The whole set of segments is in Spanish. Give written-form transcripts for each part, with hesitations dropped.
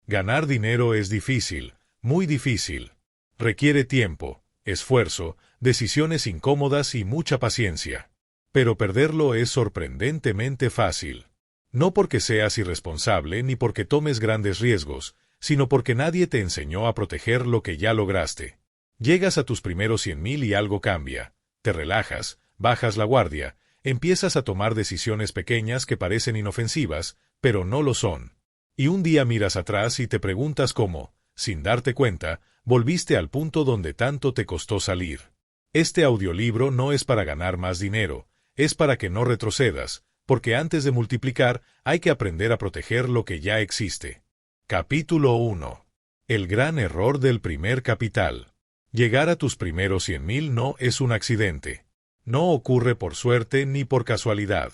Ganar dinero es difícil, muy difícil. Requiere tiempo, esfuerzo, decisiones incómodas y mucha paciencia. Pero perderlo es sorprendentemente fácil. No porque seas irresponsable ni porque tomes grandes riesgos, sino porque nadie te enseñó a proteger lo que ya lograste. Llegas a tus primeros 100,000 y algo cambia. Te relajas, bajas la guardia, empiezas a tomar decisiones pequeñas que parecen inofensivas, pero no lo son. Y un día miras atrás y te preguntas cómo, sin darte cuenta, volviste al punto donde tanto te costó salir. Este audiolibro no es para ganar más dinero, es para que no retrocedas, porque antes de multiplicar hay que aprender a proteger lo que ya existe. Capítulo 1. El gran error del primer capital. Llegar a tus primeros 100,000 no es un accidente. No ocurre por suerte ni por casualidad.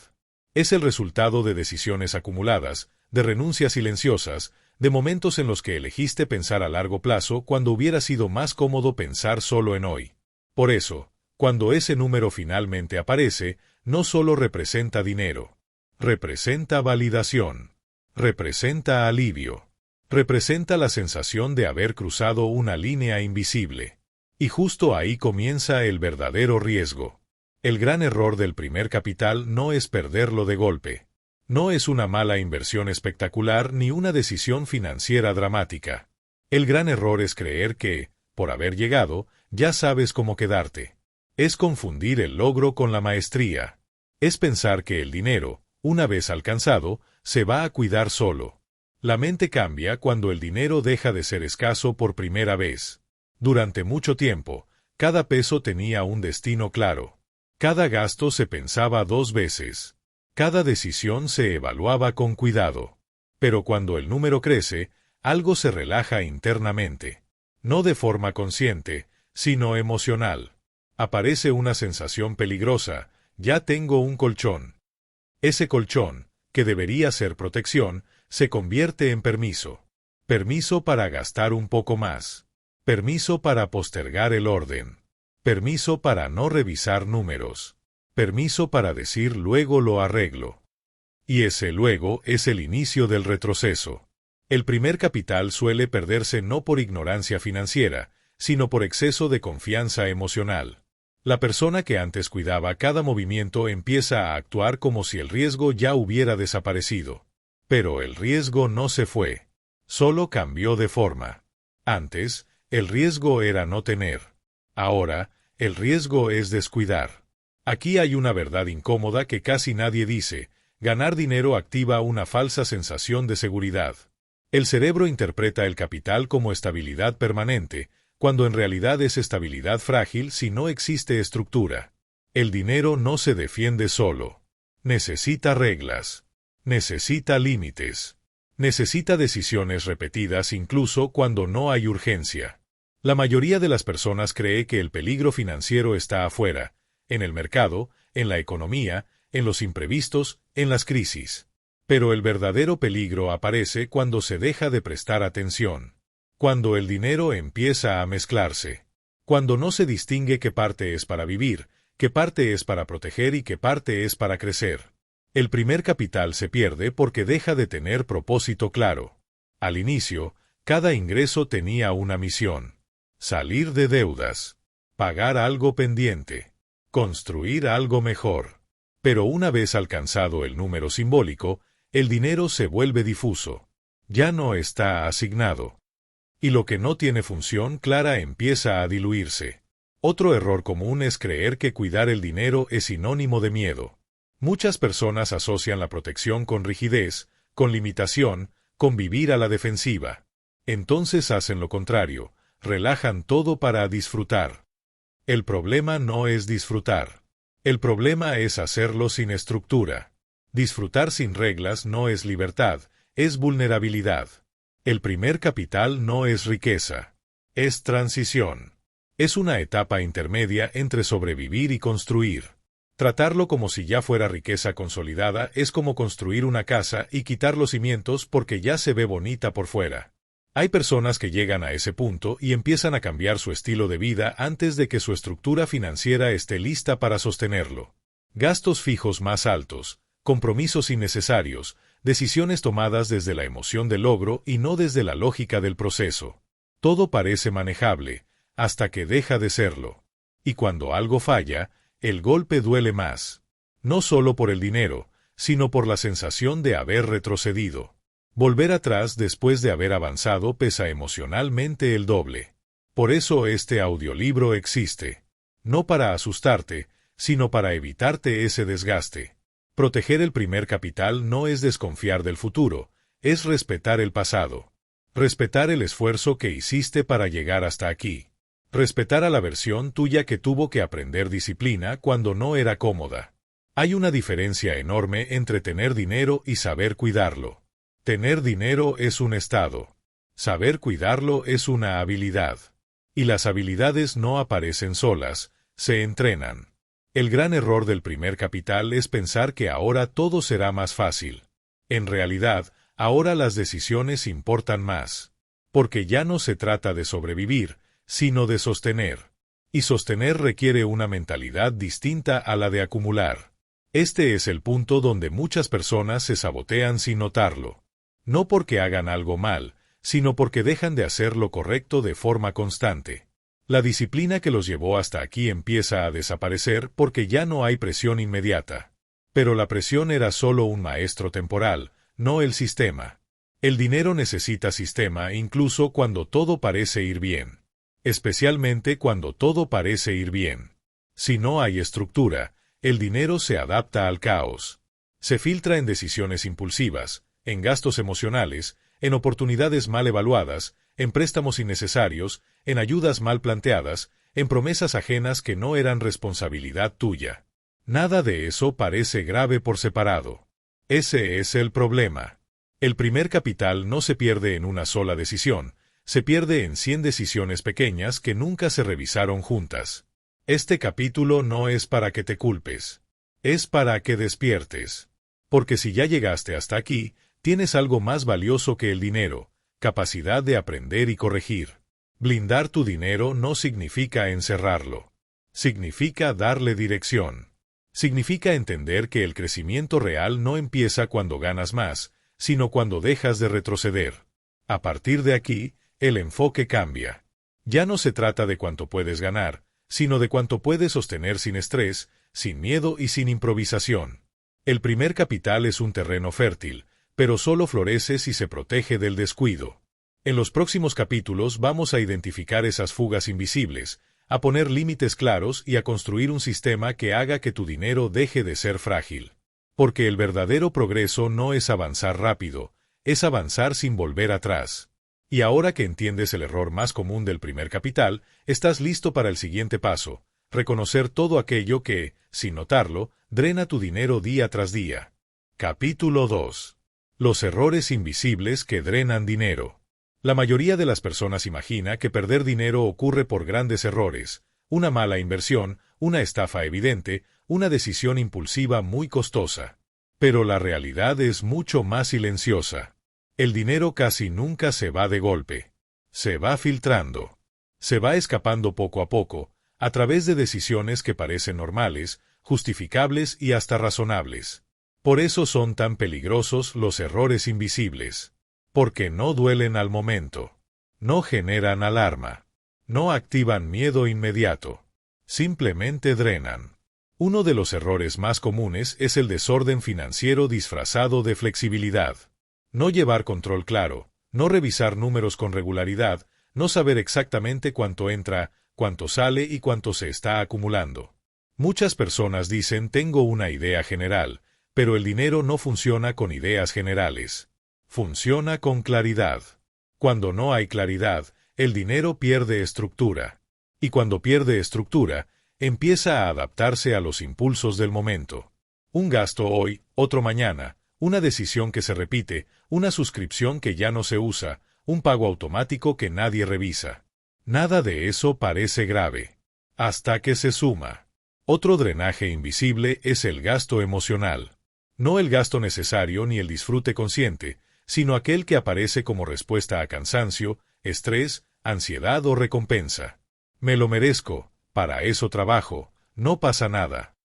Es el resultado de decisiones acumuladas, de renuncias silenciosas, de momentos en los que elegiste pensar a largo plazo cuando hubiera sido más cómodo pensar solo en hoy. Por eso, cuando ese número finalmente aparece, no solo representa dinero. Representa validación. Representa alivio. Representa la sensación de haber cruzado una línea invisible. Y justo ahí comienza el verdadero riesgo. El gran error del primer capital no es perderlo de golpe. No es una mala inversión espectacular ni una decisión financiera dramática. El gran error es creer que, por haber llegado, ya sabes cómo quedarte. Es confundir el logro con la maestría. Es pensar que el dinero, una vez alcanzado, se va a cuidar solo. La mente cambia cuando el dinero deja de ser escaso por primera vez. Durante mucho tiempo, cada peso tenía un destino claro. Cada gasto se pensaba 2 veces. Cada decisión se evaluaba con cuidado. Pero cuando el número crece, algo se relaja internamente. No de forma consciente, sino emocional. Aparece una sensación peligrosa: ya tengo un colchón. Ese colchón, que debería ser protección, se convierte en permiso. Permiso para gastar un poco más. Permiso para postergar el orden. Permiso para no revisar números. Permiso para decir luego lo arreglo. Y ese luego es el inicio del retroceso. El primer capital suele perderse no por ignorancia financiera, sino por exceso de confianza emocional. La persona que antes cuidaba cada movimiento empieza a actuar como si el riesgo ya hubiera desaparecido. Pero el riesgo no se fue. Solo cambió de forma. Antes, el riesgo era no tener. Ahora, el riesgo es descuidar. Aquí hay una verdad incómoda que casi nadie dice: ganar dinero activa una falsa sensación de seguridad. El cerebro interpreta el capital como estabilidad permanente, cuando en realidad es estabilidad frágil si no existe estructura. El dinero no se defiende solo. Necesita reglas. Necesita límites. Necesita decisiones repetidas incluso cuando no hay urgencia. La mayoría de las personas cree que el peligro financiero está afuera, en el mercado, en la economía, en los imprevistos, en las crisis. Pero el verdadero peligro aparece cuando se deja de prestar atención. Cuando el dinero empieza a mezclarse. Cuando no se distingue qué parte es para vivir, qué parte es para proteger y qué parte es para crecer. El primer capital se pierde porque deja de tener propósito claro. Al inicio, cada ingreso tenía una misión: salir de deudas, pagar algo pendiente, construir algo mejor. Pero una vez alcanzado el número simbólico, el dinero se vuelve difuso. Ya no está asignado. Y lo que no tiene función clara empieza a diluirse. Otro error común es creer que cuidar el dinero es sinónimo de miedo. Muchas personas asocian la protección con rigidez, con limitación, con vivir a la defensiva. Entonces hacen lo contrario, relajan todo para disfrutar. El problema no es disfrutar. El problema es hacerlo sin estructura. Disfrutar sin reglas no es libertad, es vulnerabilidad. El primer capital no es riqueza. Es transición. Es una etapa intermedia entre sobrevivir y construir. Tratarlo como si ya fuera riqueza consolidada es como construir una casa y quitar los cimientos porque ya se ve bonita por fuera. Hay personas que llegan a ese punto y empiezan a cambiar su estilo de vida antes de que su estructura financiera esté lista para sostenerlo. Gastos fijos más altos, compromisos innecesarios, decisiones tomadas desde la emoción del logro y no desde la lógica del proceso. Todo parece manejable, hasta que deja de serlo. Y cuando algo falla, el golpe duele más. No solo por el dinero, sino por la sensación de haber retrocedido. Volver atrás después de haber avanzado pesa emocionalmente el doble. Por eso este audiolibro existe. No para asustarte, sino para evitarte ese desgaste. Proteger el primer capital no es desconfiar del futuro, es respetar el pasado. Respetar el esfuerzo que hiciste para llegar hasta aquí. Respetar a la versión tuya que tuvo que aprender disciplina cuando no era cómoda. Hay una diferencia enorme entre tener dinero y saber cuidarlo. Tener dinero es un estado. Saber cuidarlo es una habilidad. Y las habilidades no aparecen solas, se entrenan. El gran error del primer capital es pensar que ahora todo será más fácil. En realidad, ahora las decisiones importan más. Porque ya no se trata de sobrevivir, sino de sostener. Y sostener requiere una mentalidad distinta a la de acumular. Este es el punto donde muchas personas se sabotean sin notarlo. No porque hagan algo mal, sino porque dejan de hacer lo correcto de forma constante. La disciplina que los llevó hasta aquí empieza a desaparecer porque ya no hay presión inmediata. Pero la presión era solo un maestro temporal, no el sistema. El dinero necesita sistema incluso cuando todo parece ir bien. Especialmente cuando todo parece ir bien. Si no hay estructura, el dinero se adapta al caos. Se filtra en decisiones impulsivas, en gastos emocionales, en oportunidades mal evaluadas, en préstamos innecesarios, en ayudas mal planteadas, en promesas ajenas que no eran responsabilidad tuya. Nada de eso parece grave por separado. Ese es el problema. El primer capital no se pierde en una sola decisión, se pierde en 100 decisiones pequeñas que nunca se revisaron juntas. Este capítulo no es para que te culpes. Es para que despiertes. Porque si ya llegaste hasta aquí, tienes algo más valioso que el dinero, capacidad de aprender y corregir. Blindar tu dinero no significa encerrarlo. Significa darle dirección. Significa entender que el crecimiento real no empieza cuando ganas más, sino cuando dejas de retroceder. A partir de aquí, el enfoque cambia. Ya no se trata de cuánto puedes ganar, sino de cuánto puedes sostener sin estrés, sin miedo y sin improvisación. El primer capital es un terreno fértil, pero solo florece si se protege del descuido. En los próximos capítulos vamos a identificar esas fugas invisibles, a poner límites claros y a construir un sistema que haga que tu dinero deje de ser frágil. Porque el verdadero progreso no es avanzar rápido, es avanzar sin volver atrás. Y ahora que entiendes el error más común del primer capital, estás listo para el siguiente paso, reconocer todo aquello que, sin notarlo, drena tu dinero día tras día. Capítulo 2. Los errores invisibles que drenan dinero. La mayoría de las personas imagina que perder dinero ocurre por grandes errores, una mala inversión, una estafa evidente, una decisión impulsiva muy costosa. Pero la realidad es mucho más silenciosa. El dinero casi nunca se va de golpe. Se va filtrando. Se va escapando poco a poco, a través de decisiones que parecen normales, justificables y hasta razonables. Por eso son tan peligrosos los errores invisibles. Porque no duelen al momento. No generan alarma. No activan miedo inmediato. Simplemente drenan. Uno de los errores más comunes es el desorden financiero disfrazado de flexibilidad. No llevar control claro, no revisar números con regularidad, no saber exactamente cuánto entra, cuánto sale y cuánto se está acumulando. Muchas personas dicen tengo una idea general, pero el dinero no funciona con ideas generales. Funciona con claridad. Cuando no hay claridad, el dinero pierde estructura. Y cuando pierde estructura, empieza a adaptarse a los impulsos del momento. Un gasto hoy, otro mañana, una decisión que se repite, una suscripción que ya no se usa, un pago automático que nadie revisa. Nada de eso parece grave. Hasta que se suma. Otro drenaje invisible es el gasto emocional. No el gasto necesario ni el disfrute consciente, sino aquel que aparece como respuesta a cansancio, estrés, ansiedad o recompensa. Me lo merezco, para eso trabajo, no pasa nada.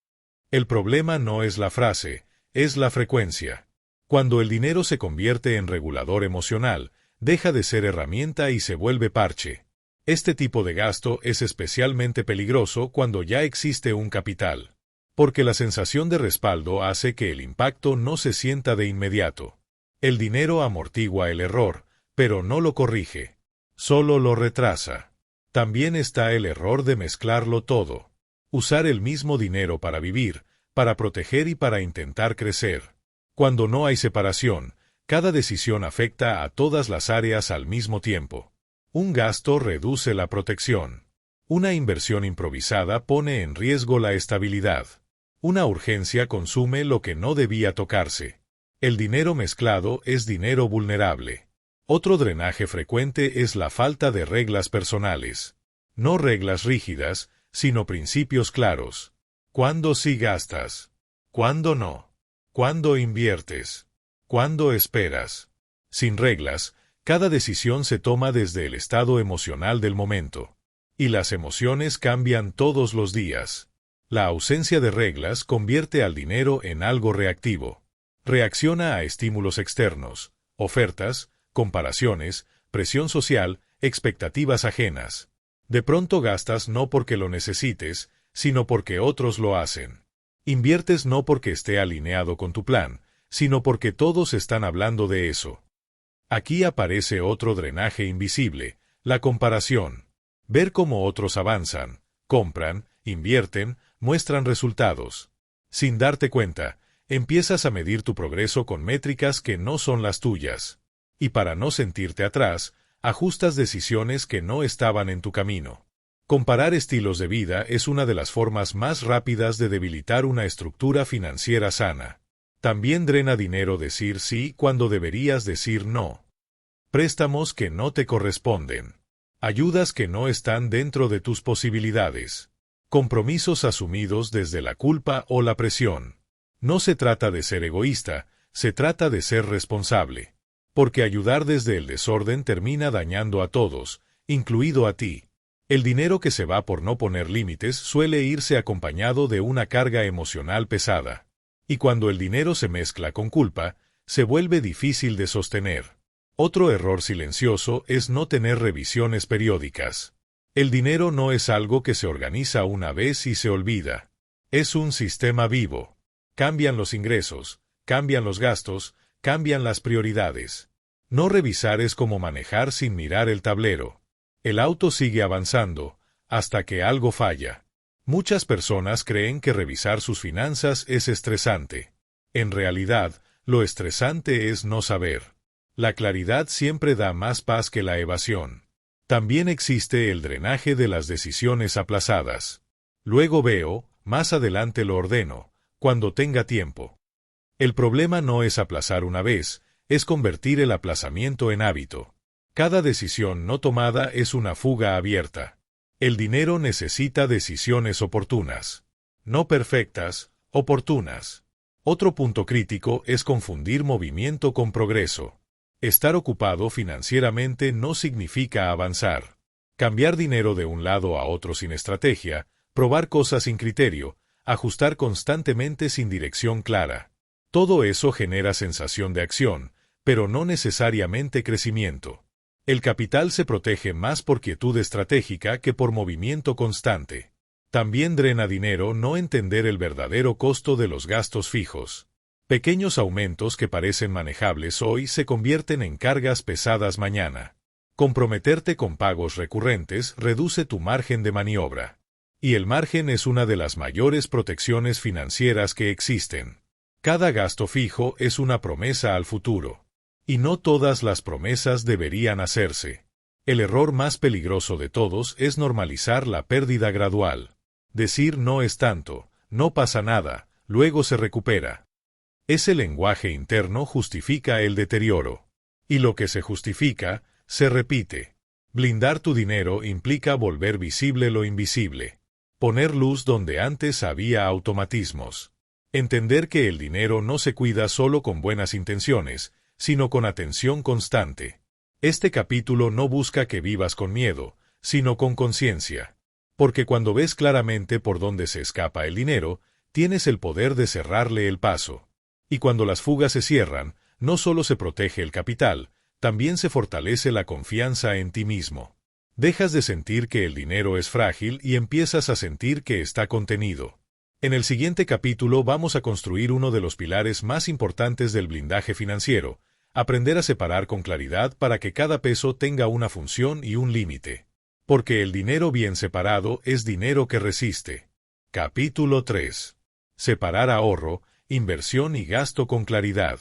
El problema no es la frase, es la frecuencia. Cuando el dinero se convierte en regulador emocional, deja de ser herramienta y se vuelve parche. Este tipo de gasto es especialmente peligroso cuando ya existe un capital, porque la sensación de respaldo hace que el impacto no se sienta de inmediato. El dinero amortigua el error, pero no lo corrige, solo lo retrasa. También está el error de mezclarlo todo. Usar el mismo dinero para vivir, para proteger y para intentar crecer. Cuando no hay separación, cada decisión afecta a todas las áreas al mismo tiempo. Un gasto reduce la protección. Una inversión improvisada pone en riesgo la estabilidad. Una urgencia consume lo que no debía tocarse. El dinero mezclado es dinero vulnerable. Otro drenaje frecuente es la falta de reglas personales. No reglas rígidas, sino principios claros. ¿Cuándo sí gastas? ¿Cuándo no? ¿Cuándo inviertes? ¿Cuándo esperas? Sin reglas, cada decisión se toma desde el estado emocional del momento. Y las emociones cambian todos los días. La ausencia de reglas convierte al dinero en algo reactivo. Reacciona a estímulos externos, ofertas, comparaciones, presión social, expectativas ajenas. De pronto gastas no porque lo necesites, sino porque otros lo hacen. Inviertes no porque esté alineado con tu plan, sino porque todos están hablando de eso. Aquí aparece otro drenaje invisible, la comparación. Ver cómo otros avanzan, compran, invierten, muestran resultados. Sin darte cuenta, empiezas a medir tu progreso con métricas que no son las tuyas. Y para no sentirte atrás, ajustas decisiones que no estaban en tu camino. Comparar estilos de vida es una de las formas más rápidas de debilitar una estructura financiera sana. También drena dinero decir sí cuando deberías decir no. Préstamos que no te corresponden. Ayudas que no están dentro de tus posibilidades. Compromisos asumidos desde la culpa o la presión. No se trata de ser egoísta, se trata de ser responsable. Porque ayudar desde el desorden termina dañando a todos, incluido a ti. El dinero que se va por no poner límites suele irse acompañado de una carga emocional pesada. Y cuando el dinero se mezcla con culpa, se vuelve difícil de sostener. Otro error silencioso es no tener revisiones periódicas. El dinero no es algo que se organiza una vez y se olvida. Es un sistema vivo. Cambian los ingresos, cambian los gastos, cambian las prioridades. No revisar es como manejar sin mirar el tablero. El auto sigue avanzando, hasta que algo falla. Muchas personas creen que revisar sus finanzas es estresante. En realidad, lo estresante es no saber. La claridad siempre da más paz que la evasión. También existe el drenaje de las decisiones aplazadas. Luego veo, más adelante lo ordeno, cuando tenga tiempo. El problema no es aplazar una vez, es convertir el aplazamiento en hábito. Cada decisión no tomada es una fuga abierta. El dinero necesita decisiones oportunas. No perfectas, oportunas. Otro punto crítico es confundir movimiento con progreso. Estar ocupado financieramente no significa avanzar. Cambiar dinero de un lado a otro sin estrategia, probar cosas sin criterio, ajustar constantemente sin dirección clara. Todo eso genera sensación de acción, pero no necesariamente crecimiento. El capital se protege más por quietud estratégica que por movimiento constante. También drena dinero no entender el verdadero costo de los gastos fijos. Pequeños aumentos que parecen manejables hoy se convierten en cargas pesadas mañana. Comprometerte con pagos recurrentes reduce tu margen de maniobra. Y el margen es una de las mayores protecciones financieras que existen. Cada gasto fijo es una promesa al futuro. Y no todas las promesas deberían hacerse. El error más peligroso de todos es normalizar la pérdida gradual. Decir no es tanto, no pasa nada, luego se recupera. Ese lenguaje interno justifica el deterioro. Y lo que se justifica, se repite. Blindar tu dinero implica volver visible lo invisible. Poner luz donde antes había automatismos. Entender que el dinero no se cuida solo con buenas intenciones, sino con atención constante. Este capítulo no busca que vivas con miedo, sino con conciencia. Porque cuando ves claramente por dónde se escapa el dinero, tienes el poder de cerrarle el paso. Y cuando las fugas se cierran, no solo se protege el capital, también se fortalece la confianza en ti mismo. Dejas de sentir que el dinero es frágil y empiezas a sentir que está contenido. En el siguiente capítulo vamos a construir uno de los pilares más importantes del blindaje financiero: aprender a separar con claridad para que cada peso tenga una función y un límite. Porque el dinero bien separado es dinero que resiste. Capítulo 3. Separar ahorro, inversión y gasto con claridad.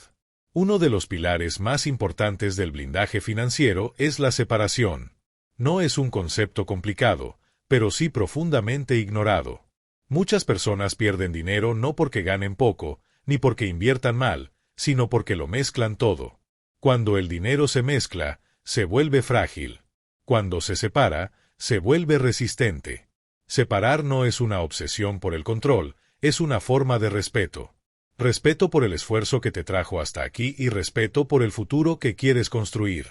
Uno de los pilares más importantes del blindaje financiero es la separación. No es un concepto complicado, pero sí profundamente ignorado. Muchas personas pierden dinero no porque ganen poco, ni porque inviertan mal, sino porque lo mezclan todo. Cuando el dinero se mezcla, se vuelve frágil. Cuando se separa, se vuelve resistente. Separar no es una obsesión por el control, es una forma de respeto. Respeto por el esfuerzo que te trajo hasta aquí y respeto por el futuro que quieres construir.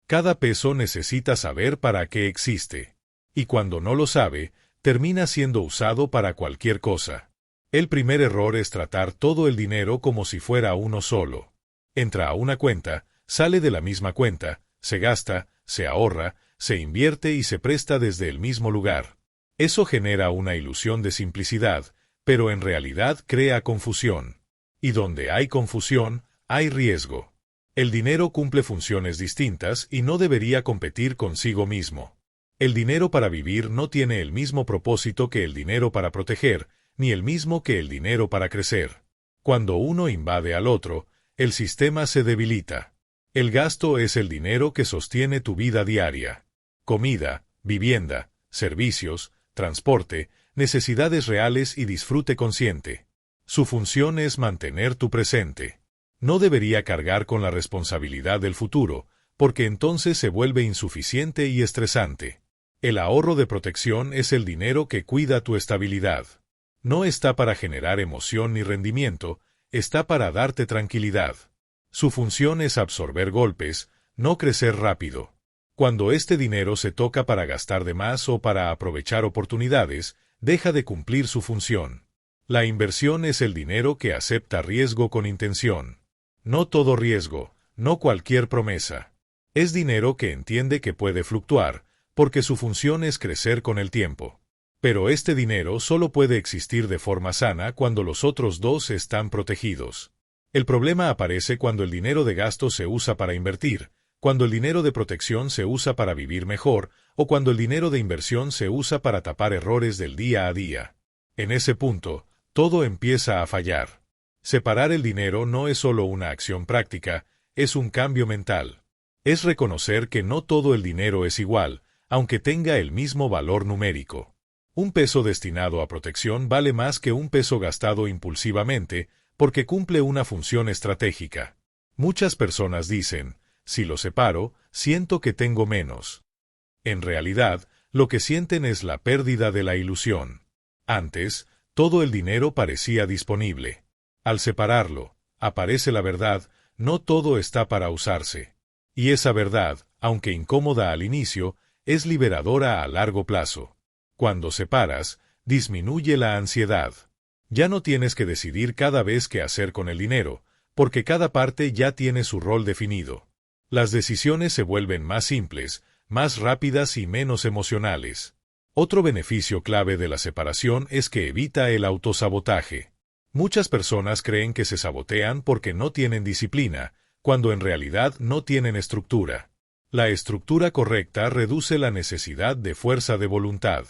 Cada peso necesita saber para qué existe. Y cuando no lo sabe, termina siendo usado para cualquier cosa. El primer error es tratar todo el dinero como si fuera uno solo. Entra a una cuenta, sale de la misma cuenta, se gasta, se ahorra, se invierte y se presta desde el mismo lugar. Eso genera una ilusión de simplicidad, pero en realidad crea confusión. Y donde hay confusión, hay riesgo. El dinero cumple funciones distintas y no debería competir consigo mismo. El dinero para vivir no tiene el mismo propósito que el dinero para proteger, ni el mismo que el dinero para crecer. Cuando uno invade al otro, el sistema se debilita. El gasto es el dinero que sostiene tu vida diaria. Comida, vivienda, servicios, transporte, necesidades reales y disfrute consciente. Su función es mantener tu presente. No debería cargar con la responsabilidad del futuro, porque entonces se vuelve insuficiente y estresante. El ahorro de protección es el dinero que cuida tu estabilidad. No está para generar emoción ni rendimiento, está para darte tranquilidad. Su función es absorber golpes, no crecer rápido. Cuando este dinero se toca para gastar de más o para aprovechar oportunidades, deja de cumplir su función. La inversión es el dinero que acepta riesgo con intención. No todo riesgo, no cualquier promesa. Es dinero que entiende que puede fluctuar, porque su función es crecer con el tiempo. Pero este dinero solo puede existir de forma sana cuando los otros dos están protegidos. El problema aparece cuando el dinero de gasto se usa para invertir, cuando el dinero de protección se usa para vivir mejor, o cuando el dinero de inversión se usa para tapar errores del día a día. En ese punto, todo empieza a fallar. Separar el dinero no es solo una acción práctica, es un cambio mental. Es reconocer que no todo el dinero es igual, aunque tenga el mismo valor numérico. Un peso destinado a protección vale más que un peso gastado impulsivamente, porque cumple una función estratégica. Muchas personas dicen, si lo separo, siento que tengo menos. En realidad, lo que sienten es la pérdida de la ilusión. Antes, todo el dinero parecía disponible. Al separarlo, aparece la verdad, no todo está para usarse. Y esa verdad, aunque incómoda al inicio, es liberadora a largo plazo. Cuando separas, disminuye la ansiedad. Ya no tienes que decidir cada vez qué hacer con el dinero, porque cada parte ya tiene su rol definido. Las decisiones se vuelven más simples, más rápidas y menos emocionales. Otro beneficio clave de la separación es que evita el autosabotaje. Muchas personas creen que se sabotean porque no tienen disciplina, cuando en realidad no tienen estructura. La estructura correcta reduce la necesidad de fuerza de voluntad.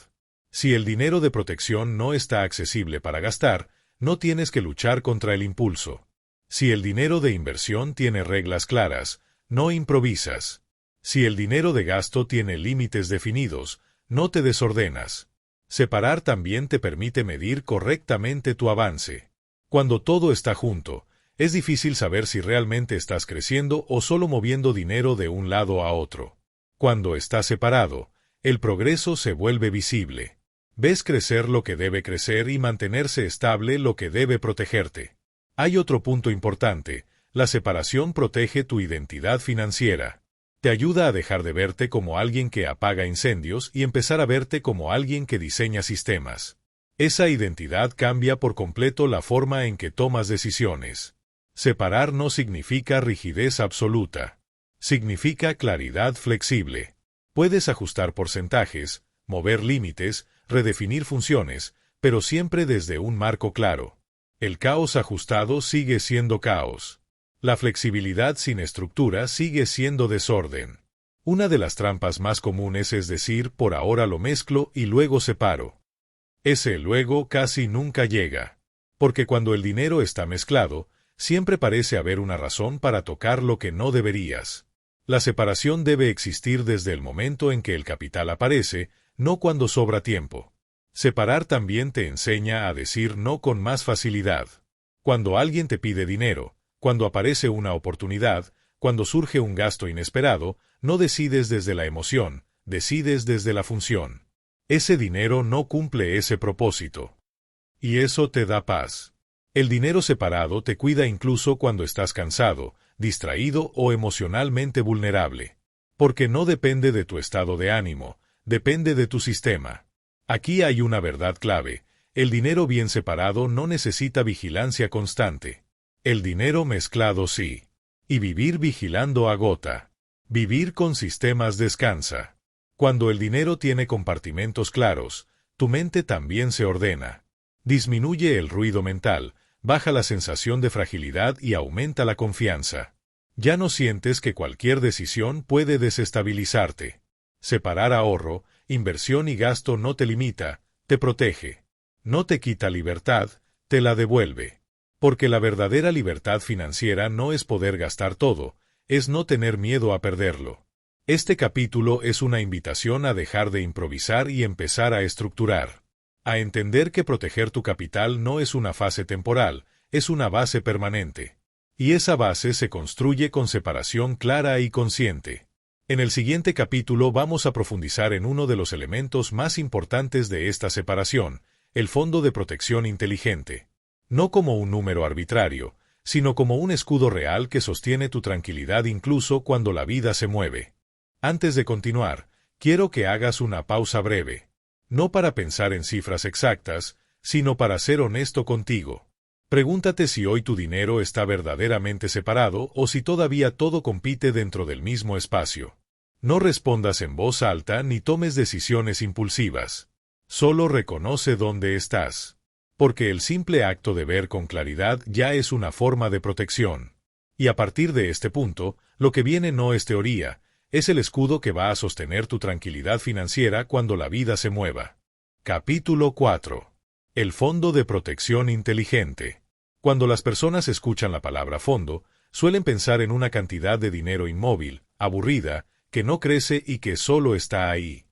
Si el dinero de protección no está accesible para gastar, no tienes que luchar contra el impulso. Si el dinero de inversión tiene reglas claras, no improvisas. Si el dinero de gasto tiene límites definidos, no te desordenas. Separar también te permite medir correctamente tu avance. Cuando todo está junto, es difícil saber si realmente estás creciendo o solo moviendo dinero de un lado a otro. Cuando está separado, el progreso se vuelve visible. Ves crecer lo que debe crecer y mantenerse estable lo que debe protegerte. Hay otro punto importante: la separación protege tu identidad financiera. Te ayuda a dejar de verte como alguien que apaga incendios y empezar a verte como alguien que diseña sistemas. Esa identidad cambia por completo la forma en que tomas decisiones. Separar no significa rigidez absoluta. Significa claridad flexible. Puedes ajustar porcentajes, mover límites, redefinir funciones, pero siempre desde un marco claro. El caos ajustado sigue siendo caos. La flexibilidad sin estructura sigue siendo desorden. Una de las trampas más comunes es decir, por ahora lo mezclo y luego separo. Ese luego casi nunca llega. Porque cuando el dinero está mezclado, siempre parece haber una razón para tocar lo que no deberías. La separación debe existir desde el momento en que el capital aparece, no cuando sobra tiempo. Separar también te enseña a decir no con más facilidad. Cuando alguien te pide dinero, cuando aparece una oportunidad, cuando surge un gasto inesperado, no decides desde la emoción, decides desde la función. Ese dinero no cumple ese propósito. Y eso te da paz. El dinero separado te cuida incluso cuando estás cansado, distraído o emocionalmente vulnerable. Porque no depende de tu estado de ánimo, depende de tu sistema. Aquí hay una verdad clave: el dinero bien separado no necesita vigilancia constante. El dinero mezclado sí. Y vivir vigilando agota. Vivir con sistemas descansa. Cuando el dinero tiene compartimentos claros, tu mente también se ordena. Disminuye el ruido mental, baja la sensación de fragilidad y aumenta la confianza. Ya no sientes que cualquier decisión puede desestabilizarte. Separar ahorro, inversión y gasto no te limita, te protege. No te quita libertad, te la devuelve. Porque la verdadera libertad financiera no es poder gastar todo, es no tener miedo a perderlo. Este capítulo es una invitación a dejar de improvisar y empezar a estructurar. A entender que proteger tu capital no es una fase temporal, es una base permanente. Y esa base se construye con separación clara y consciente. En el siguiente capítulo vamos a profundizar en uno de los elementos más importantes de esta separación, el Fondo de Protección Inteligente. No como un número arbitrario, sino como un escudo real que sostiene tu tranquilidad incluso cuando la vida se mueve. Antes de continuar, quiero que hagas una pausa breve. No para pensar en cifras exactas, sino para ser honesto contigo. Pregúntate si hoy tu dinero está verdaderamente separado o si todavía todo compite dentro del mismo espacio. No respondas en voz alta ni tomes decisiones impulsivas. Solo reconoce dónde estás. Porque el simple acto de ver con claridad ya es una forma de protección. Y a partir de este punto, lo que viene no es teoría, es el escudo que va a sostener tu tranquilidad financiera cuando la vida se mueva. Capítulo 4. El Fondo de Protección Inteligente. Cuando las personas escuchan la palabra fondo, suelen pensar en una cantidad de dinero inmóvil, aburrida, que no crece y que solo está ahí.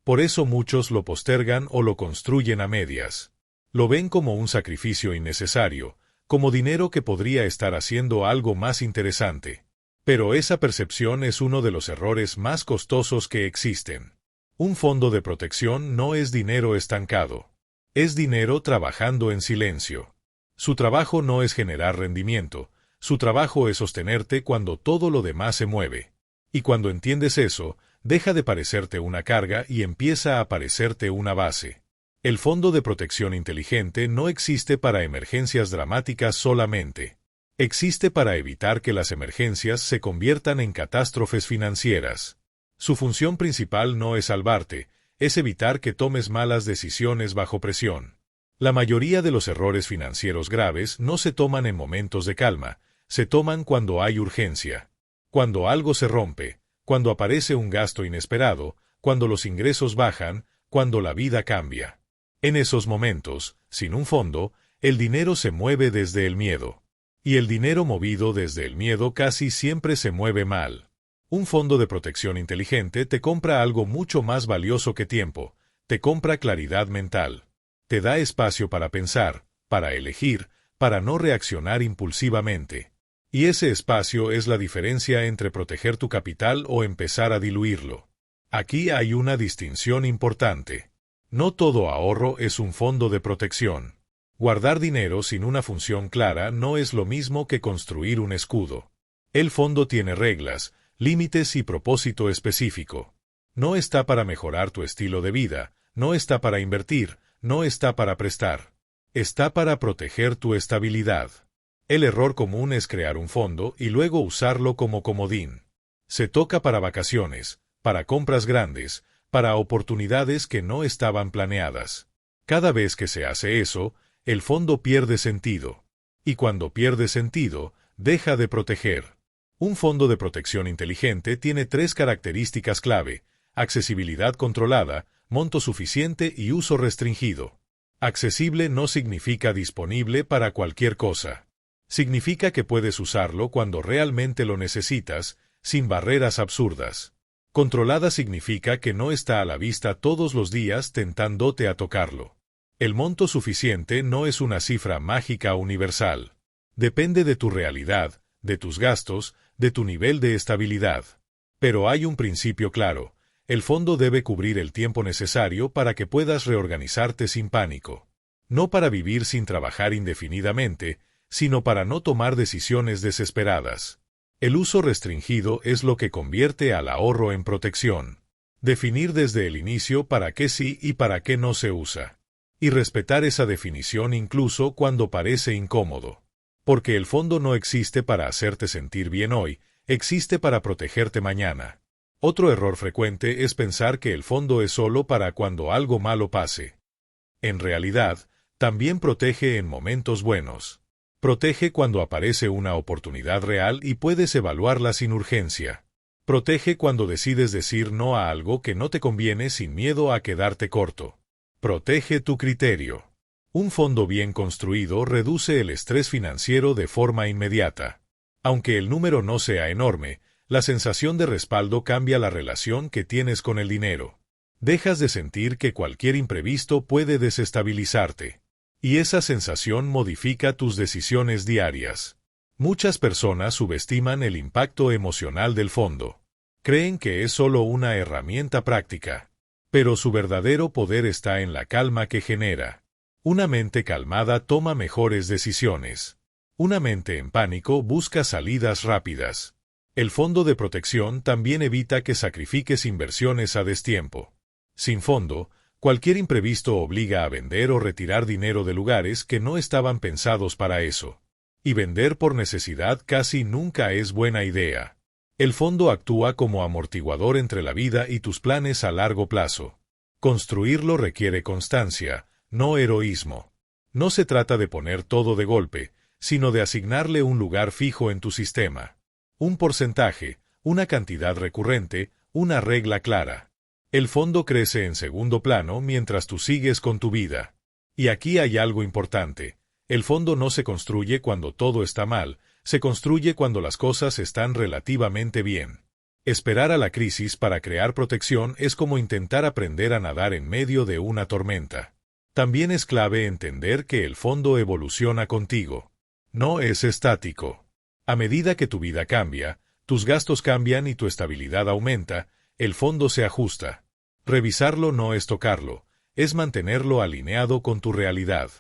Por eso muchos lo postergan o lo construyen a medias. Lo ven como un sacrificio innecesario, como dinero que podría estar haciendo algo más interesante. Pero esa percepción es uno de los errores más costosos que existen. Un fondo de protección no es dinero estancado. Es dinero trabajando en silencio. Su trabajo no es generar rendimiento, su trabajo es sostenerte cuando todo lo demás se mueve. Y cuando entiendes eso, deja de parecerte una carga y empieza a parecerte una base. El Fondo de Protección Inteligente no existe para emergencias dramáticas solamente. Existe para evitar que las emergencias se conviertan en catástrofes financieras. Su función principal no es salvarte, es evitar que tomes malas decisiones bajo presión. La mayoría de los errores financieros graves no se toman en momentos de calma, se toman cuando hay urgencia. Cuando algo se rompe, cuando aparece un gasto inesperado, cuando los ingresos bajan, cuando la vida cambia. En esos momentos, sin un fondo, el dinero se mueve desde el miedo. Y el dinero movido desde el miedo casi siempre se mueve mal. Un fondo de protección inteligente te compra algo mucho más valioso que tiempo, te compra claridad mental. Te da espacio para pensar, para elegir, para no reaccionar impulsivamente. Y ese espacio es la diferencia entre proteger tu capital o empezar a diluirlo. Aquí hay una distinción importante. No todo ahorro es un fondo de protección. Guardar dinero sin una función clara no es lo mismo que construir un escudo. El fondo tiene reglas, límites y propósito específico. No está para mejorar tu estilo de vida, no está para invertir, no está para prestar. Está para proteger tu estabilidad. El error común es crear un fondo y luego usarlo como comodín. Se toca para vacaciones, para compras grandes, para oportunidades que no estaban planeadas. Cada vez que se hace eso, el fondo pierde sentido. Y cuando pierde sentido, deja de proteger. Un fondo de protección inteligente tiene 3 características clave: accesibilidad controlada, monto suficiente y uso restringido. Accesible no significa disponible para cualquier cosa. Significa que puedes usarlo cuando realmente lo necesitas, sin barreras absurdas. Controlada significa que no está a la vista todos los días tentándote a tocarlo. El monto suficiente no es una cifra mágica universal. Depende de tu realidad, de tus gastos, de tu nivel de estabilidad. Pero hay un principio claro: el fondo debe cubrir el tiempo necesario para que puedas reorganizarte sin pánico. No para vivir sin trabajar indefinidamente, sino para no tomar decisiones desesperadas. El uso restringido es lo que convierte al ahorro en protección. Definir desde el inicio para qué sí y para qué no se usa. Y respetar esa definición incluso cuando parece incómodo. Porque el fondo no existe para hacerte sentir bien hoy, existe para protegerte mañana. Otro error frecuente es pensar que el fondo es solo para cuando algo malo pase. En realidad, también protege en momentos buenos. Protege cuando aparece una oportunidad real y puedes evaluarla sin urgencia. Protege cuando decides decir no a algo que no te conviene sin miedo a quedarte corto. Protege tu criterio. Un fondo bien construido reduce el estrés financiero de forma inmediata. Aunque el número no sea enorme, la sensación de respaldo cambia la relación que tienes con el dinero. Dejas de sentir que cualquier imprevisto puede desestabilizarte. Y esa sensación modifica tus decisiones diarias. Muchas personas subestiman el impacto emocional del fondo. Creen que es solo una herramienta práctica. Pero su verdadero poder está en la calma que genera. Una mente calmada toma mejores decisiones. Una mente en pánico busca salidas rápidas. El fondo de protección también evita que sacrifiques inversiones a destiempo. Sin fondo, cualquier imprevisto obliga a vender o retirar dinero de lugares que no estaban pensados para eso. Y vender por necesidad casi nunca es buena idea. El fondo actúa como amortiguador entre la vida y tus planes a largo plazo. Construirlo requiere constancia, no heroísmo. No se trata de poner todo de golpe, sino de asignarle un lugar fijo en tu sistema. Un porcentaje, una cantidad recurrente, una regla clara. El fondo crece en segundo plano mientras tú sigues con tu vida. Y aquí hay algo importante. El fondo no se construye cuando todo está mal, se construye cuando las cosas están relativamente bien. Esperar a la crisis para crear protección es como intentar aprender a nadar en medio de una tormenta. También es clave entender que el fondo evoluciona contigo. No es estático. A medida que tu vida cambia, tus gastos cambian y tu estabilidad aumenta, el fondo se ajusta. Revisarlo no es tocarlo, es mantenerlo alineado con tu realidad.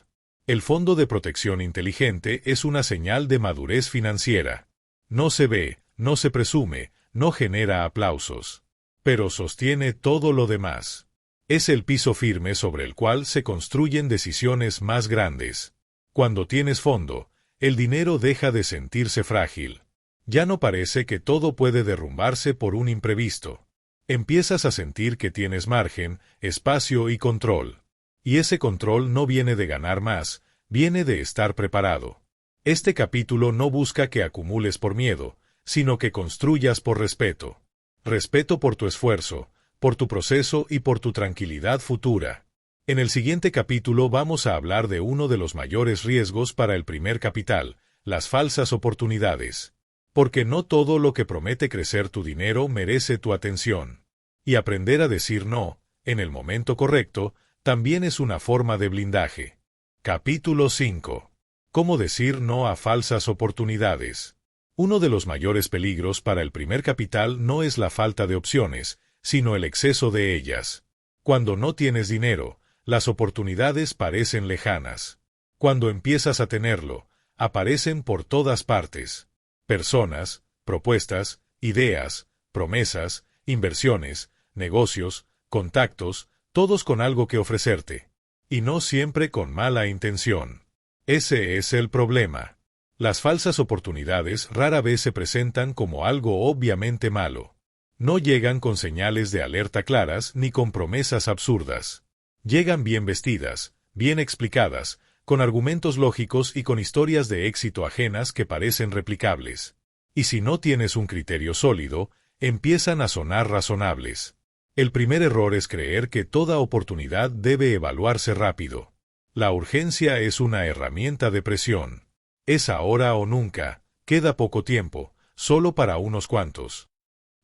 El fondo de protección inteligente es una señal de madurez financiera. No se ve, no se presume, no genera aplausos. Pero sostiene todo lo demás. Es el piso firme sobre el cual se construyen decisiones más grandes. Cuando tienes fondo, el dinero deja de sentirse frágil. Ya no parece que todo puede derrumbarse por un imprevisto. Empiezas a sentir que tienes margen, espacio y control. Y ese control no viene de ganar más, viene de estar preparado. Este capítulo no busca que acumules por miedo, sino que construyas por respeto. Respeto por tu esfuerzo, por tu proceso y por tu tranquilidad futura. En el siguiente capítulo vamos a hablar de uno de los mayores riesgos para el primer capital, las falsas oportunidades. Porque no todo lo que promete crecer tu dinero merece tu atención. Y aprender a decir no, en el momento correcto, también es una forma de blindaje. Capítulo 5. ¿Cómo decir no a falsas oportunidades? Uno de los mayores peligros para el primer capital no es la falta de opciones, sino el exceso de ellas. Cuando no tienes dinero, las oportunidades parecen lejanas. Cuando empiezas a tenerlo, aparecen por todas partes. Personas, propuestas, ideas, promesas, inversiones, negocios, contactos, todos con algo que ofrecerte. Y no siempre con mala intención. Ese es el problema. Las falsas oportunidades rara vez se presentan como algo obviamente malo. No llegan con señales de alerta claras ni con promesas absurdas. Llegan bien vestidas, bien explicadas, con argumentos lógicos y con historias de éxito ajenas que parecen replicables. Y si no tienes un criterio sólido, empiezan a sonar razonables. El primer error es creer que toda oportunidad debe evaluarse rápido. La urgencia es una herramienta de presión. Es ahora o nunca, queda poco tiempo, solo para unos cuantos.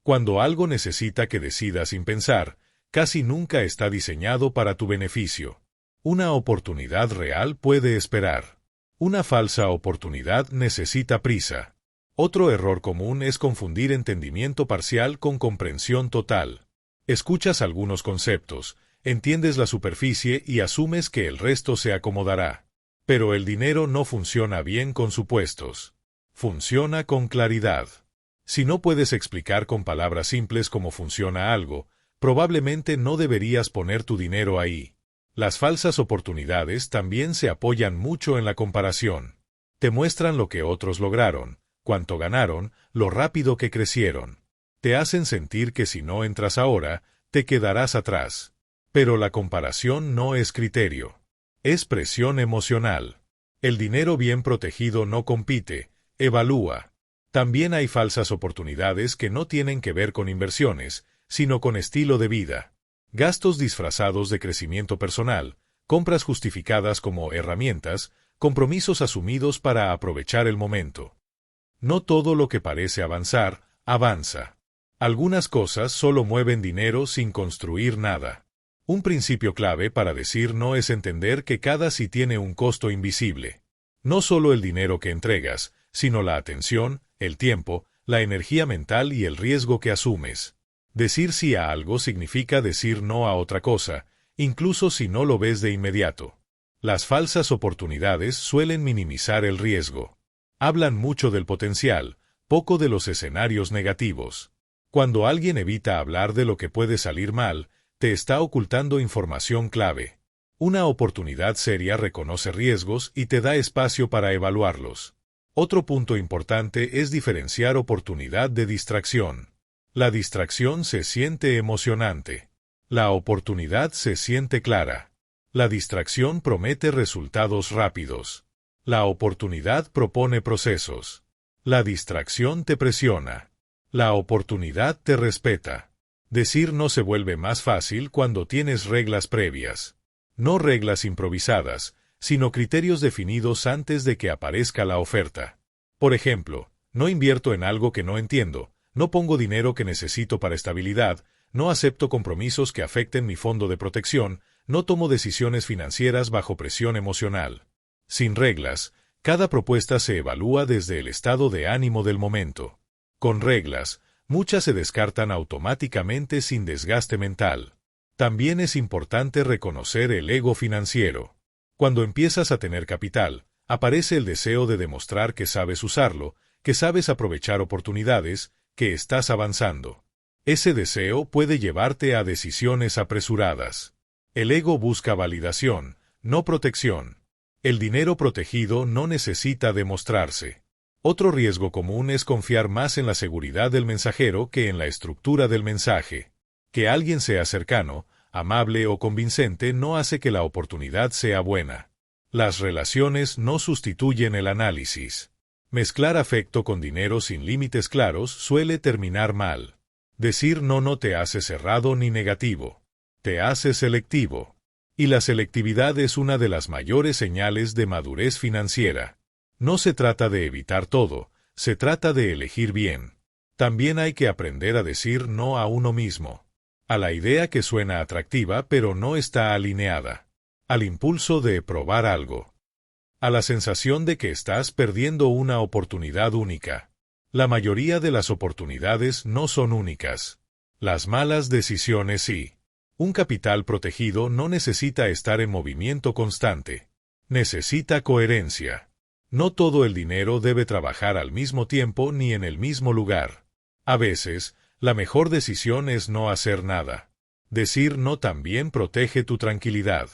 Cuando algo necesita que decidas sin pensar, casi nunca está diseñado para tu beneficio. Una oportunidad real puede esperar. Una falsa oportunidad necesita prisa. Otro error común es confundir entendimiento parcial con comprensión total. Escuchas algunos conceptos, entiendes la superficie y asumes que el resto se acomodará. Pero el dinero no funciona bien con supuestos. Funciona con claridad. Si no puedes explicar con palabras simples cómo funciona algo, probablemente no deberías poner tu dinero ahí. Las falsas oportunidades también se apoyan mucho en la comparación. Te muestran lo que otros lograron, cuánto ganaron, lo rápido que crecieron. Te hacen sentir que si no entras ahora, te quedarás atrás. Pero la comparación no es criterio. Es presión emocional. El dinero bien protegido no compite, evalúa. También hay falsas oportunidades que no tienen que ver con inversiones, sino con estilo de vida. Gastos disfrazados de crecimiento personal, compras justificadas como herramientas, compromisos asumidos para aprovechar el momento. No todo lo que parece avanzar, avanza. Algunas cosas solo mueven dinero sin construir nada. Un principio clave para decir no es entender que cada sí tiene un costo invisible. No solo el dinero que entregas, sino la atención, el tiempo, la energía mental y el riesgo que asumes. Decir sí a algo significa decir no a otra cosa, incluso si no lo ves de inmediato. Las falsas oportunidades suelen minimizar el riesgo. Hablan mucho del potencial, poco de los escenarios negativos. Cuando alguien evita hablar de lo que puede salir mal, te está ocultando información clave. Una oportunidad seria reconoce riesgos y te da espacio para evaluarlos. Otro punto importante es diferenciar oportunidad de distracción. La distracción se siente emocionante. La oportunidad se siente clara. La distracción promete resultados rápidos. La oportunidad propone procesos. La distracción te presiona. La oportunidad te respeta. Decir no se vuelve más fácil cuando tienes reglas previas. No reglas improvisadas, sino criterios definidos antes de que aparezca la oferta. Por ejemplo, no invierto en algo que no entiendo, no pongo dinero que necesito para estabilidad, no acepto compromisos que afecten mi fondo de protección, no tomo decisiones financieras bajo presión emocional. Sin reglas, cada propuesta se evalúa desde el estado de ánimo del momento. Con reglas, muchas se descartan automáticamente sin desgaste mental. También es importante reconocer el ego financiero. Cuando empiezas a tener capital, aparece el deseo de demostrar que sabes usarlo, que sabes aprovechar oportunidades, que estás avanzando. Ese deseo puede llevarte a decisiones apresuradas. El ego busca validación, no protección. El dinero protegido no necesita demostrarse. Otro riesgo común es confiar más en la seguridad del mensajero que en la estructura del mensaje. Que alguien sea cercano, amable o convincente no hace que la oportunidad sea buena. Las relaciones no sustituyen el análisis. Mezclar afecto con dinero sin límites claros suele terminar mal. Decir no te hace cerrado ni negativo. Te hace selectivo. Y la selectividad es una de las mayores señales de madurez financiera. No se trata de evitar todo, se trata de elegir bien. También hay que aprender a decir no a uno mismo. A la idea que suena atractiva pero no está alineada. Al impulso de probar algo. A la sensación de que estás perdiendo una oportunidad única. La mayoría de las oportunidades no son únicas. Las malas decisiones sí. Un capital protegido no necesita estar en movimiento constante. Necesita coherencia. No todo el dinero debe trabajar al mismo tiempo ni en el mismo lugar. A veces, la mejor decisión es no hacer nada. Decir no también protege tu tranquilidad.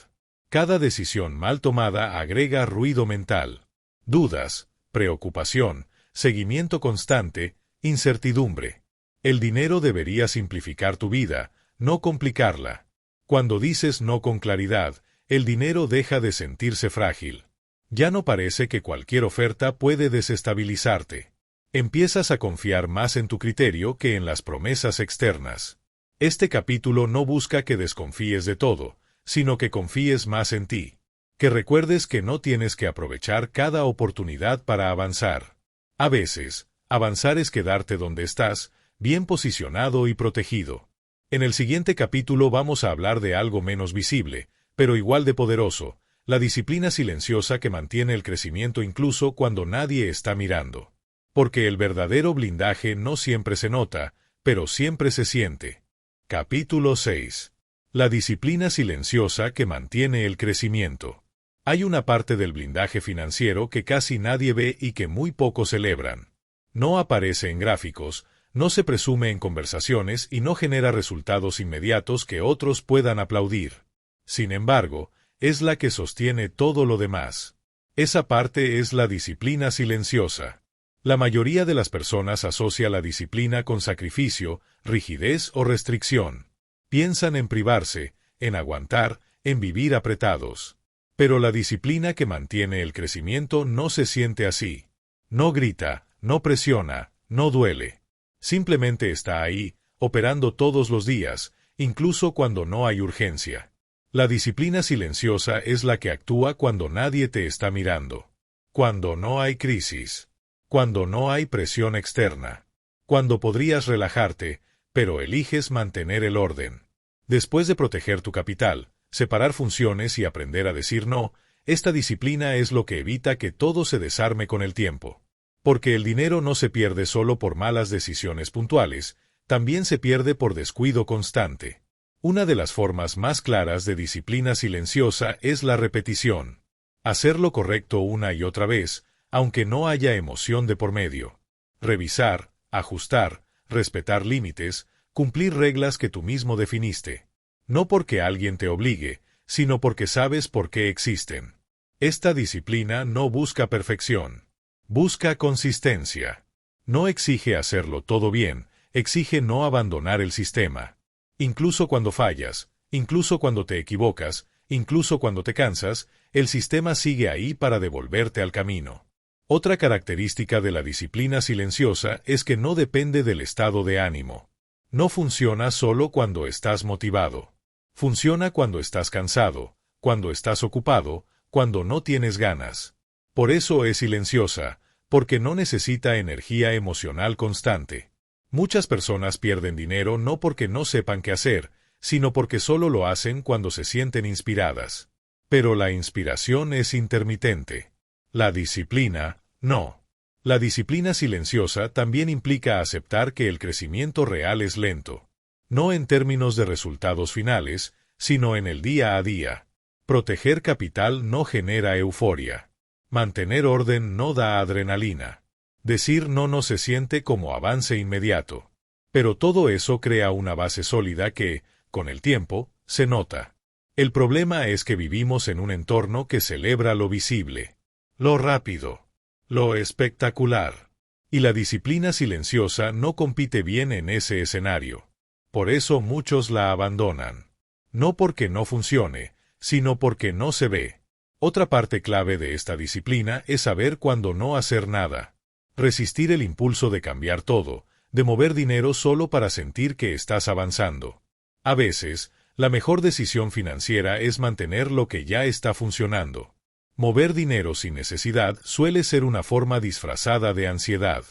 Cada decisión mal tomada agrega ruido mental. Dudas, preocupación, seguimiento constante, incertidumbre. El dinero debería simplificar tu vida, no complicarla. Cuando dices no con claridad, el dinero deja de sentirse frágil. Ya no parece que cualquier oferta puede desestabilizarte. Empiezas a confiar más en tu criterio que en las promesas externas. Este capítulo no busca que desconfíes de todo, sino que confíes más en ti. Que recuerdes que no tienes que aprovechar cada oportunidad para avanzar. A veces, avanzar es quedarte donde estás, bien posicionado y protegido. En el siguiente capítulo vamos a hablar de algo menos visible, pero igual de poderoso, la disciplina silenciosa que mantiene el crecimiento incluso cuando nadie está mirando. Porque el verdadero blindaje no siempre se nota, pero siempre se siente. Capítulo 6. La disciplina silenciosa que mantiene el crecimiento. Hay una parte del blindaje financiero que casi nadie ve y que muy pocos celebran. No aparece en gráficos, no se presume en conversaciones y no genera resultados inmediatos que otros puedan aplaudir. Sin embargo, es la que sostiene todo lo demás. Esa parte es la disciplina silenciosa. La mayoría de las personas asocia la disciplina con sacrificio, rigidez o restricción. Piensan en privarse, en aguantar, en vivir apretados. Pero la disciplina que mantiene el crecimiento no se siente así. No grita, no presiona, no duele. Simplemente está ahí, operando todos los días, incluso cuando no hay urgencia. La disciplina silenciosa es la que actúa cuando nadie te está mirando. Cuando no hay crisis. Cuando no hay presión externa. Cuando podrías relajarte, pero eliges mantener el orden. Después de proteger tu capital, separar funciones y aprender a decir no, esta disciplina es lo que evita que todo se desarme con el tiempo. Porque el dinero no se pierde solo por malas decisiones puntuales, también se pierde por descuido constante. Una de las formas más claras de disciplina silenciosa es la repetición. Hacer lo correcto una y otra vez, aunque no haya emoción de por medio. Revisar, ajustar, respetar límites, cumplir reglas que tú mismo definiste. No porque alguien te obligue, sino porque sabes por qué existen. Esta disciplina no busca perfección. Busca consistencia. No exige hacerlo todo bien, exige no abandonar el sistema. Incluso cuando fallas, incluso cuando te equivocas, incluso cuando te cansas, el sistema sigue ahí para devolverte al camino. Otra característica de la disciplina silenciosa es que no depende del estado de ánimo. No funciona solo cuando estás motivado. Funciona cuando estás cansado, cuando estás ocupado, cuando no tienes ganas. Por eso es silenciosa, porque no necesita energía emocional constante. Muchas personas pierden dinero no porque no sepan qué hacer, sino porque solo lo hacen cuando se sienten inspiradas. Pero la inspiración es intermitente. La disciplina, no. La disciplina silenciosa también implica aceptar que el crecimiento real es lento. No en términos de resultados finales, sino en el día a día. Proteger capital no genera euforia. Mantener orden no da adrenalina. Decir no se siente como avance inmediato. Pero todo eso crea una base sólida que, con el tiempo, se nota. El problema es que vivimos en un entorno que celebra lo visible, lo rápido, lo espectacular. Y la disciplina silenciosa no compite bien en ese escenario. Por eso muchos la abandonan. No porque no funcione, sino porque no se ve. Otra parte clave de esta disciplina es saber cuándo no hacer nada. Resistir el impulso de cambiar todo, de mover dinero solo para sentir que estás avanzando. A veces, la mejor decisión financiera es mantener lo que ya está funcionando. Mover dinero sin necesidad suele ser una forma disfrazada de ansiedad.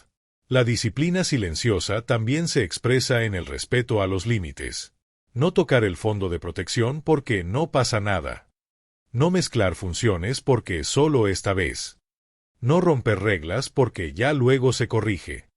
La disciplina silenciosa también se expresa en el respeto a los límites. No tocar el fondo de protección porque no pasa nada. No mezclar funciones porque solo esta vez. No romper reglas porque ya luego se corrige.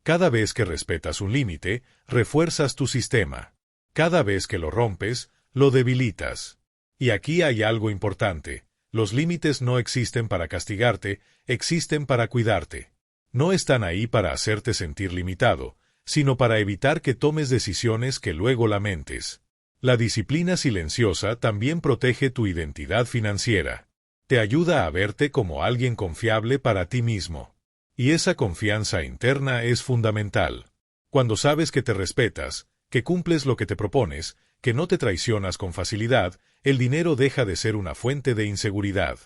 Cada vez que respetas un límite, refuerzas tu sistema. Cada vez que lo rompes, lo debilitas. Y aquí hay algo importante. Los límites no existen para castigarte, existen para cuidarte. No están ahí para hacerte sentir limitado, sino para evitar que tomes decisiones que luego lamentes. La disciplina silenciosa también protege tu identidad financiera. Te ayuda a verte como alguien confiable para ti mismo. Y esa confianza interna es fundamental. Cuando sabes que te respetas, que cumples lo que te propones, que no te traicionas con facilidad, el dinero deja de ser una fuente de inseguridad.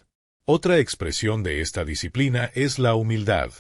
Otra expresión de esta disciplina es la humildad.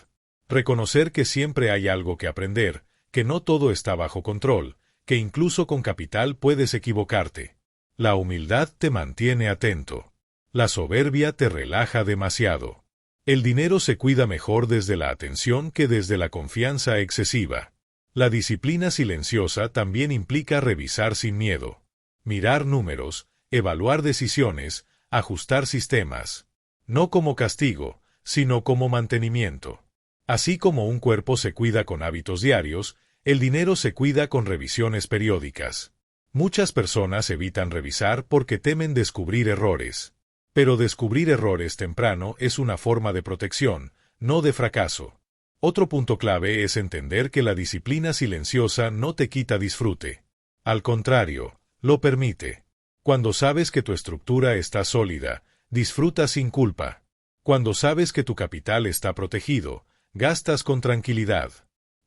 Reconocer que siempre hay algo que aprender, que no todo está bajo control, que incluso con capital puedes equivocarte. La humildad te mantiene atento. La soberbia te relaja demasiado. El dinero se cuida mejor desde la atención que desde la confianza excesiva. La disciplina silenciosa también implica revisar sin miedo. Mirar números, evaluar decisiones, ajustar sistemas. No como castigo, sino como mantenimiento. Así como un cuerpo se cuida con hábitos diarios, el dinero se cuida con revisiones periódicas. Muchas personas evitan revisar porque temen descubrir errores. Pero descubrir errores temprano es una forma de protección, no de fracaso. Otro punto clave es entender que la disciplina silenciosa no te quita disfrute. Al contrario, lo permite. Cuando sabes que tu estructura está sólida, disfrutas sin culpa. Cuando sabes que tu capital está protegido, gastas con tranquilidad.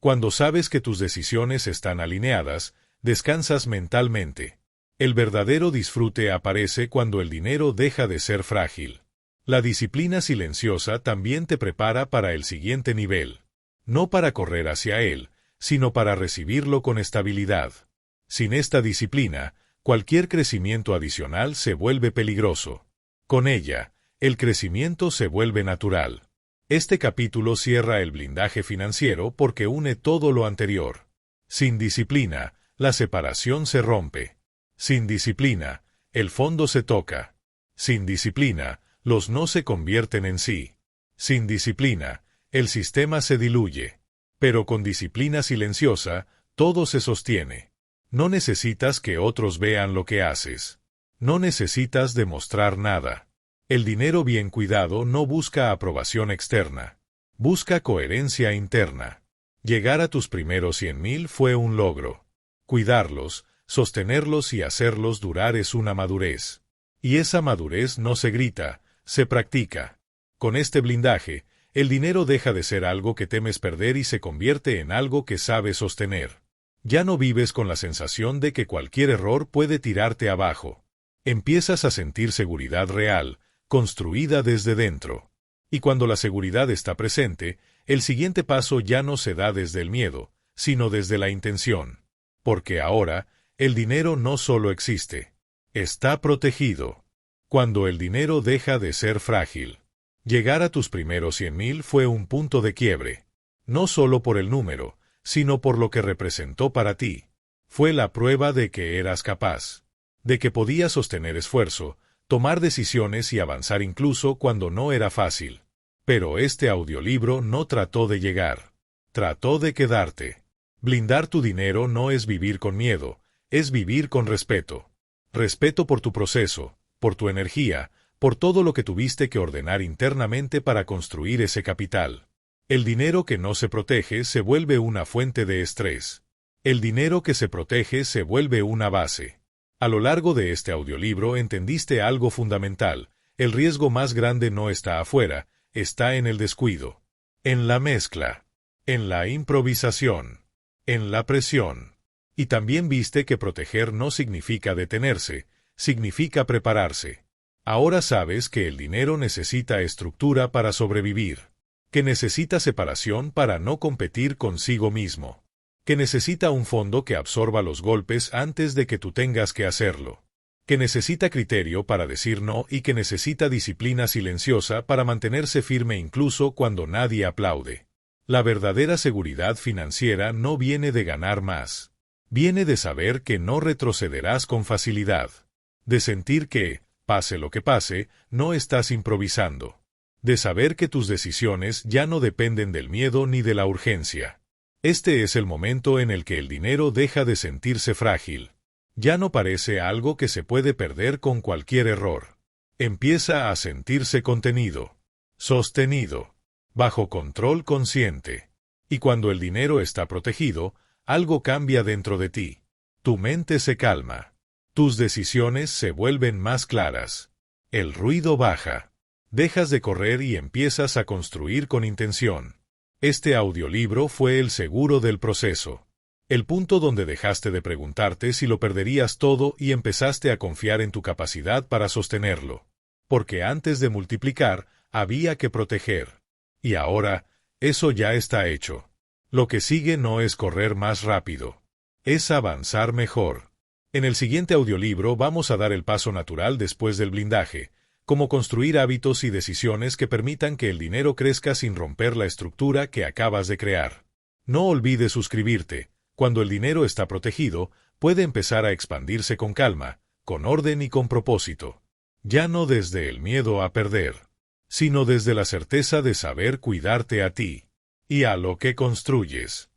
Cuando sabes que tus decisiones están alineadas, descansas mentalmente. El verdadero disfrute aparece cuando el dinero deja de ser frágil. La disciplina silenciosa también te prepara para el siguiente nivel. No para correr hacia él, sino para recibirlo con estabilidad. Sin esta disciplina, cualquier crecimiento adicional se vuelve peligroso. Con ella, el crecimiento se vuelve natural. Este capítulo cierra el blindaje financiero porque une todo lo anterior. Sin disciplina, la separación se rompe. Sin disciplina, el fondo se toca. Sin disciplina, los no se convierten en sí. Sin disciplina, el sistema se diluye. Pero con disciplina silenciosa, todo se sostiene. No necesitas que otros vean lo que haces. No necesitas demostrar nada. El dinero bien cuidado no busca aprobación externa. Busca coherencia interna. Llegar a tus primeros 100,000 fue un logro. Cuidarlos, sostenerlos y hacerlos durar es una madurez. Y esa madurez no se grita, se practica. Con este blindaje, el dinero deja de ser algo que temes perder y se convierte en algo que sabes sostener. Ya no vives con la sensación de que cualquier error puede tirarte abajo. Empiezas a sentir seguridad real, construida desde dentro. Y cuando la seguridad está presente, el siguiente paso ya no se da desde el miedo, sino desde la intención. Porque ahora, el dinero no solo existe, está protegido. Cuando el dinero deja de ser frágil. Llegar a tus primeros 100,000 fue un punto de quiebre. No solo por el número, sino por lo que representó para ti. Fue la prueba de que eras capaz. De que podías sostener esfuerzo, tomar decisiones y avanzar incluso cuando no era fácil. Pero este audiolibro no trató de llegar. Trató de quedarte. Blindar tu dinero no es vivir con miedo, es vivir con respeto. Respeto por tu proceso, por tu energía, por todo lo que tuviste que ordenar internamente para construir ese capital. El dinero que no se protege se vuelve una fuente de estrés. El dinero que se protege se vuelve una base. A lo largo de este audiolibro entendiste algo fundamental. El riesgo más grande no está afuera, está en el descuido. En la mezcla. En la improvisación. En la presión. Y también viste que proteger no significa detenerse, significa prepararse. Ahora sabes que el dinero necesita estructura para sobrevivir. Que necesita separación para no competir consigo mismo. Que necesita un fondo que absorba los golpes antes de que tú tengas que hacerlo. Que necesita criterio para decir no y que necesita disciplina silenciosa para mantenerse firme incluso cuando nadie aplaude. La verdadera seguridad financiera no viene de ganar más. Viene de saber que no retrocederás con facilidad. De sentir que, pase lo que pase, no estás improvisando. De saber que tus decisiones ya no dependen del miedo ni de la urgencia. Este es el momento en el que el dinero deja de sentirse frágil. Ya no parece algo que se puede perder con cualquier error. Empieza a sentirse contenido, sostenido, bajo control consciente. Y cuando el dinero está protegido, algo cambia dentro de ti. Tu mente se calma. Tus decisiones se vuelven más claras. El ruido baja. Dejas de correr y empiezas a construir con intención. Este audiolibro fue el seguro del proceso. El punto donde dejaste de preguntarte si lo perderías todo y empezaste a confiar en tu capacidad para sostenerlo. Porque antes de multiplicar, había que proteger. Y ahora, eso ya está hecho. Lo que sigue no es correr más rápido. Es avanzar mejor. En el siguiente audiolibro vamos a dar el paso natural después del blindaje, cómo construir hábitos y decisiones que permitan que el dinero crezca sin romper la estructura que acabas de crear. No olvides suscribirte. Cuando el dinero está protegido, puede empezar a expandirse con calma, con orden y con propósito. Ya no desde el miedo a perder, sino desde la certeza de saber cuidarte a ti y a lo que construyes.